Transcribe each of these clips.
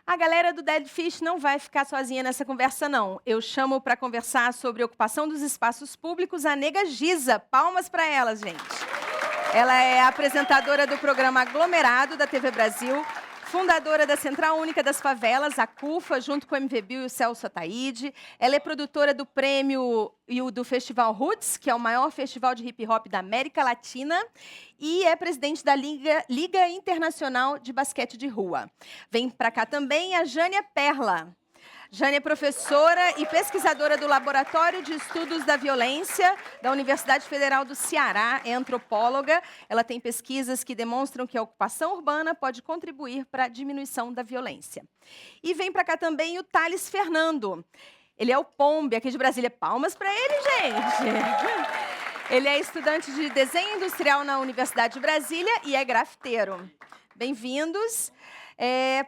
A galera do Dead Fish não vai ficar sozinha nessa conversa, não. Eu chamo para conversar sobre ocupação dos espaços públicos a nega Giza. Palmas para ela, gente. Ela é apresentadora do programa Aglomerado da TV Brasil, fundadora da Central Única das Favelas, a CUFA, junto com o MV Bill e o Celso Ataíde. Ela é produtora do prêmio e do Festival Roots, que é o maior festival de hip-hop da América Latina, e é presidente da Liga Internacional de Basquete de Rua. Vem para cá também a Jânia Perla. Jânia é professora e pesquisadora do Laboratório de Estudos da Violência da Universidade Federal do Ceará, é antropóloga. Ela tem pesquisas que demonstram que a ocupação urbana pode contribuir para a diminuição da violência. E vem para cá também o Thales Fernando. Ele é o Pombe, aqui de Brasília. Palmas para ele, gente! Ele é estudante de desenho industrial na Universidade de Brasília e é grafiteiro. Bem-vindos!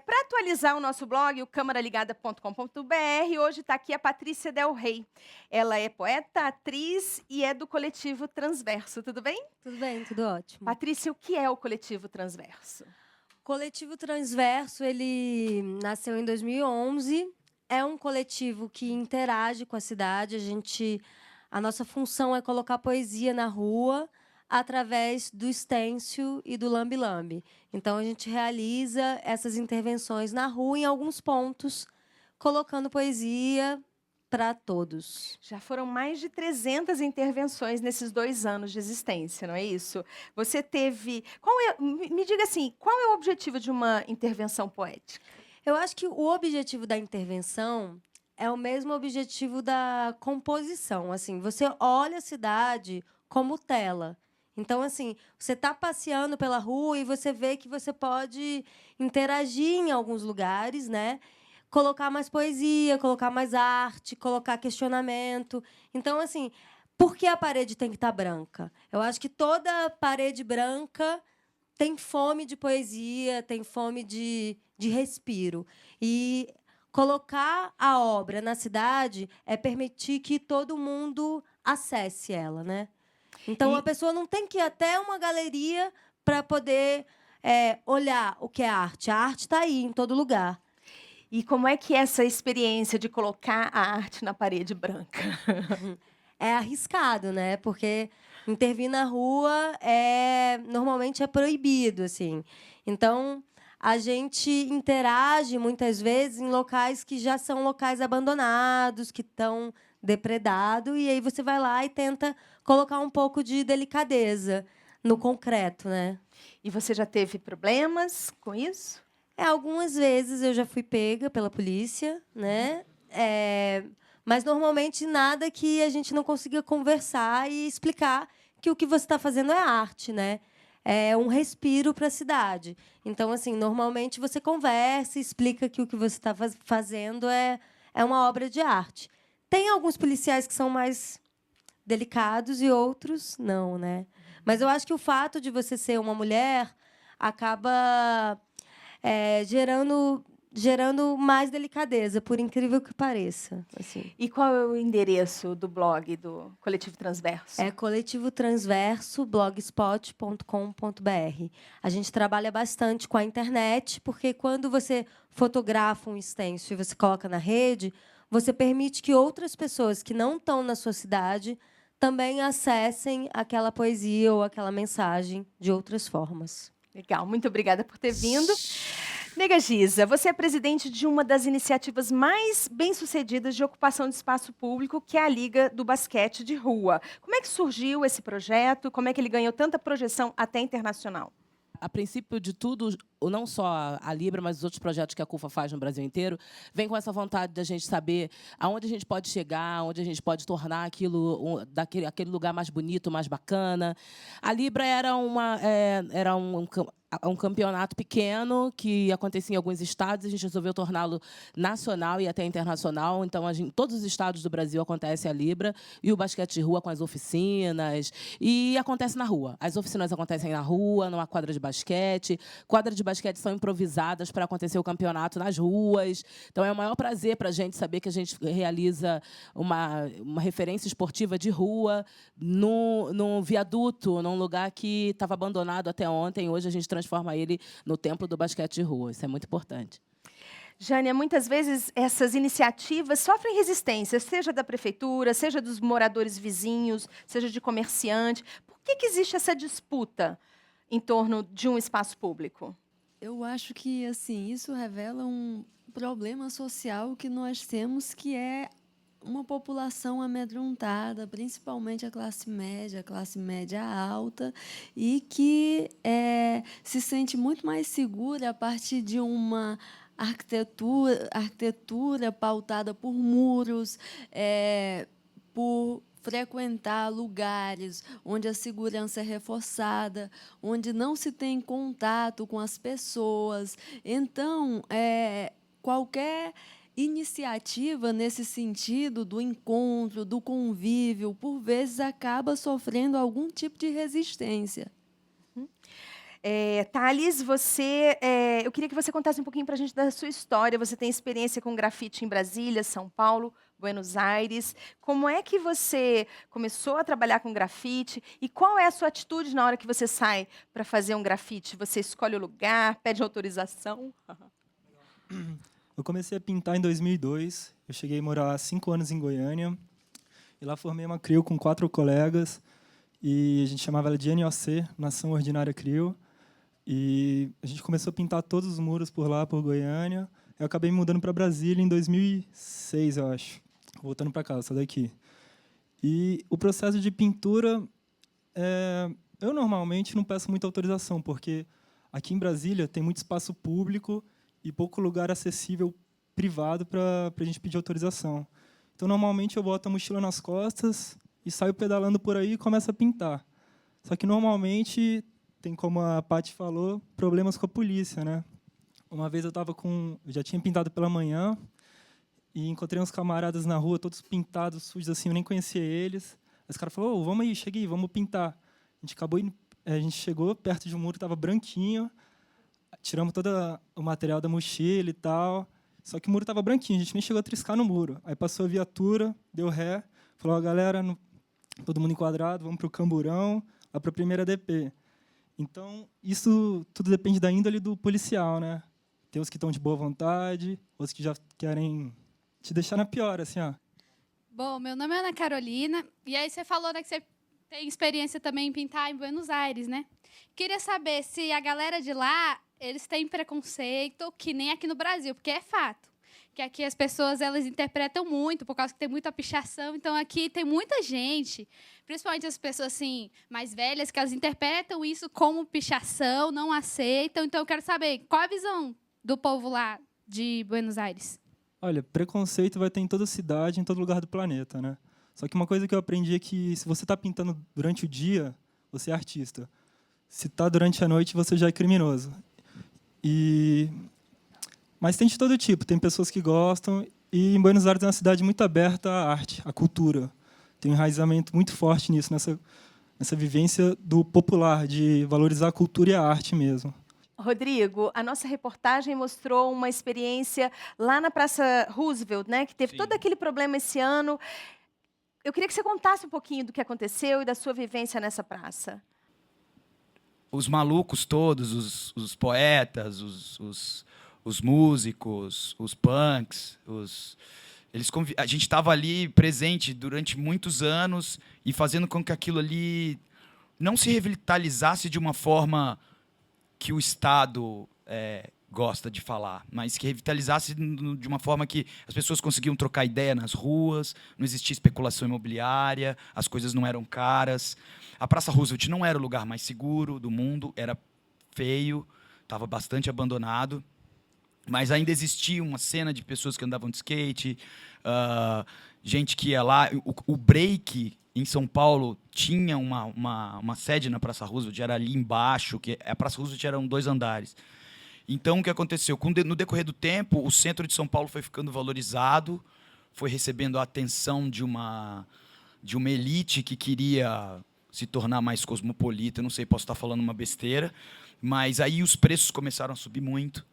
Para atualizar o nosso blog, o camaraligada.com.br, hoje está aqui a Patrícia Del Rey. Ela é poeta, atriz e é do coletivo Transverso. Tudo bem? Tudo bem, tudo ótimo. Patrícia, o que é o coletivo Transverso? O coletivo Transverso, ele nasceu em 2011. É um coletivo que interage com a cidade. A nossa função é colocar poesia na rua através do estêncil e do lambe-lambe. Então, a gente realiza essas intervenções na rua, em alguns pontos, colocando poesia para todos. Já foram mais de 300 intervenções nesses 2 anos de existência, não é isso? Você teve... me diga assim, qual é o objetivo de uma intervenção poética? Eu acho que o objetivo da intervenção é o mesmo objetivo da composição. Assim, você olha a cidade como tela. Então, assim, você está passeando pela rua e você vê que você pode interagir em alguns lugares, né? Colocar mais poesia, colocar mais arte, colocar questionamento. Então, assim, por que a parede tem que estar branca? Eu acho que toda parede branca tem fome de poesia, tem fome de respiro. E colocar a obra na cidade é permitir que todo mundo acesse ela, né? Então, a pessoa não tem que ir até uma galeria para poder olhar o que é arte. A arte está aí, em todo lugar. E como é que é essa experiência de colocar a arte na parede branca? É arriscado, né? Porque intervir na rua normalmente é proibido, assim. Então, a gente interage muitas vezes em locais que já são locais abandonados, que estão depredados, e aí você vai lá e tenta colocar um pouco de delicadeza no concreto, né? E você já teve problemas com isso? Algumas vezes eu já fui pega pela polícia, né? Mas normalmente nada que a gente não consiga conversar e explicar que o que você está fazendo é arte, né? É um respiro para a cidade. Então, assim, normalmente você conversa e explica que o que você está fazendo é uma obra de arte. Tem alguns policiais que são mais delicados e outros não, né? Mas eu acho que o fato de você ser uma mulher acaba gerando mais delicadeza, por incrível que pareça. Assim. E qual é o endereço do blog do Coletivo Transverso? É coletivotransverso.blogspot.com.br. A gente trabalha bastante com a internet, porque quando você fotografa um stencil e você coloca na rede, você permite que outras pessoas que não estão na sua cidade também acessem aquela poesia ou aquela mensagem de outras formas. Legal, muito obrigada por ter vindo. Nega Giza, você é presidente de uma das iniciativas mais bem-sucedidas de ocupação de espaço público, que é a Liga do Basquete de Rua. Como é que surgiu esse projeto? Como é que ele ganhou tanta projeção até internacional? A princípio de tudo, não só a Libra, mas os outros projetos que a CUFA faz no Brasil inteiro, vem com essa vontade da gente saber aonde a gente pode chegar, onde a gente pode tornar aquele lugar mais bonito, mais bacana. A Libra era um campeonato pequeno que acontecia em alguns estados, a gente resolveu torná-lo nacional e até internacional. Então, todos os estados do Brasil acontece a Libra e o basquete de rua com as oficinas. E acontece na rua. As oficinas acontecem na rua, numa quadra de basquete. Quadras de basquete são improvisadas para acontecer o campeonato nas ruas. Então, é o maior prazer para a gente saber que a gente realiza uma referência esportiva de rua num viaduto, num lugar que estava abandonado até ontem. Hoje, a gente transforma ele no templo do basquete de rua. Isso é muito importante. Jânia, muitas vezes essas iniciativas sofrem resistência, seja da prefeitura, seja dos moradores vizinhos, seja de comerciante. Por que existe essa disputa em torno de um espaço público? Eu acho que assim isso revela um problema social que nós temos, que é uma população amedrontada, principalmente a classe média alta, e que se sente muito mais segura a partir de uma arquitetura pautada por muros, por frequentar lugares onde a segurança é reforçada, onde não se tem contato com as pessoas. Então, qualquer iniciativa nesse sentido do encontro, do convívio, por vezes acaba sofrendo algum tipo de resistência. Thalys, eu queria que você contasse um pouquinho para a gente da sua história. Você tem experiência com grafite em Brasília, São Paulo, Buenos Aires. Como é que você começou a trabalhar com grafite e qual é a sua atitude na hora que você sai para fazer um grafite? Você escolhe o lugar, pede autorização? Eu comecei a pintar em 2002. Eu cheguei a morar 5 anos em Goiânia. E lá formei uma CRIO com 4 colegas. E a gente chamava ela de NOC, Nação Ordinária CRIO. E a gente começou a pintar todos os muros por lá, por Goiânia. Eu acabei me mudando para Brasília em 2006, eu acho. Voltando para casa, só daqui. E o processo de pintura, eu normalmente não peço muita autorização, porque aqui em Brasília tem muito espaço público e pouco lugar acessível privado para a gente pedir autorização. Então, normalmente, eu boto a mochila nas costas e saio pedalando por aí e começo a pintar. Só que, normalmente, tem, como a Paty falou, problemas com a polícia, né? Uma vez eu já tinha pintado pela manhã e encontrei uns camaradas na rua, todos pintados, sujos assim, eu nem conhecia eles. Aí os caras falaram, vamos aí, chega aí, vamos pintar. A gente chegou perto de um muro, estava branquinho, tiramos todo o material da mochila e tal, só que o muro estava branquinho, a gente nem chegou a triscar no muro. Aí passou a viatura, deu ré, falou, galera, todo mundo enquadrado, vamos para o Camburão, lá para a primeira DP. Então, isso tudo depende da índole do policial, né? Tem os que estão de boa vontade, outros que já querem te deixar na pior, assim, ó. Bom, meu nome é Ana Carolina, e aí você falou, né, que você tem experiência também em pintar em Buenos Aires, né? Queria saber se a galera de lá, eles têm preconceito, que nem aqui no Brasil, porque é fato. Que aqui as pessoas, elas interpretam muito, por causa que tem muita pichação. Então, aqui tem muita gente, principalmente as pessoas assim, mais velhas, que elas interpretam isso como pichação, não aceitam. Então, eu quero saber, qual a visão do povo lá de Buenos Aires? Olha, preconceito vai ter em toda cidade, em todo lugar do planeta, né? Só que uma coisa que eu aprendi é que, se você está pintando durante o dia, você é artista. Se está durante a noite, você já é criminoso. Mas tem de todo tipo, tem pessoas que gostam, e em Buenos Aires é uma cidade muito aberta à arte, à cultura. Tem um enraizamento muito forte nisso, nessa vivência do popular, de valorizar a cultura e a arte mesmo. Rodrigo, a nossa reportagem mostrou uma experiência lá na Praça Roosevelt, né, que teve todo aquele problema esse ano. Eu queria que você contasse um pouquinho do que aconteceu e da sua vivência nessa praça. Os malucos todos, os poetas, os músicos, os punks, a gente estava ali presente durante muitos anos e fazendo com que aquilo ali não se revitalizasse de uma forma que o Estado gosta de falar, mas que revitalizasse de uma forma que as pessoas conseguiam trocar ideia nas ruas, não existia especulação imobiliária, as coisas não eram caras. A Praça Roosevelt não era o lugar mais seguro do mundo, era feio, estava bastante abandonado, mas ainda existia uma cena de pessoas que andavam de skate, gente que ia lá. O break em São Paulo tinha uma sede na Praça Roosevelt, era ali embaixo, que a Praça Roosevelt eram 2 andares. Então, o que aconteceu? No decorrer do tempo, o centro de São Paulo foi ficando valorizado, foi recebendo a atenção de uma elite que queria se tornar mais cosmopolita. Eu não sei, posso estar falando uma besteira, mas aí os preços começaram a subir muito.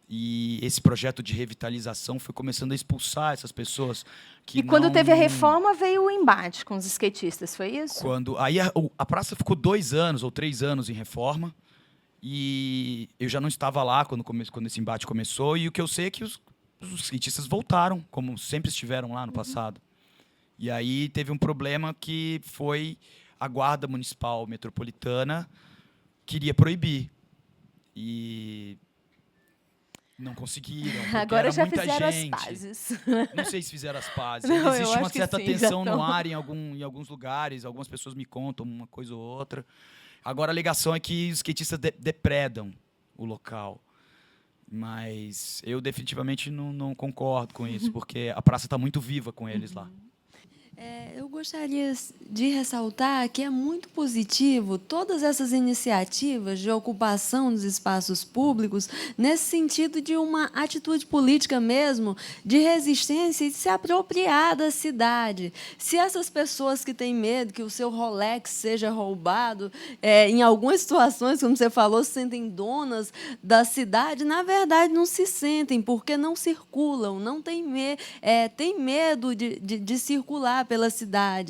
E esse projeto de revitalização foi começando a expulsar essas pessoas que quando teve a reforma, veio o embate com os skatistas, foi isso? Aí a praça ficou 2 anos ou 3 anos em reforma, e eu já não estava lá quando esse embate começou, e o que eu sei é que os skatistas voltaram, como sempre estiveram lá no passado. E aí teve um problema que foi a Guarda Municipal Metropolitana queria proibir. E não conseguiram. porque Agora era já muita fizeram gente. as pazes. Não sei se fizeram as pazes. Não, eu Existe acho uma que certa sim, já tensão no tão. ar em alguns lugares. Algumas pessoas me contam uma coisa ou outra. Agora a alegação é que os skatistas depredam o local. Mas eu definitivamente não concordo com isso, porque a praça está muito viva com eles lá. Eu gostaria de ressaltar que é muito positivo todas essas iniciativas de ocupação dos espaços públicos, nesse sentido de uma atitude política mesmo, de resistência e de se apropriar da cidade. Se essas pessoas que têm medo que o seu Rolex seja roubado, em algumas situações, como você falou, se sentem donas da cidade, na verdade não se sentem, porque não circulam, não têm têm medo de circular pela cidade.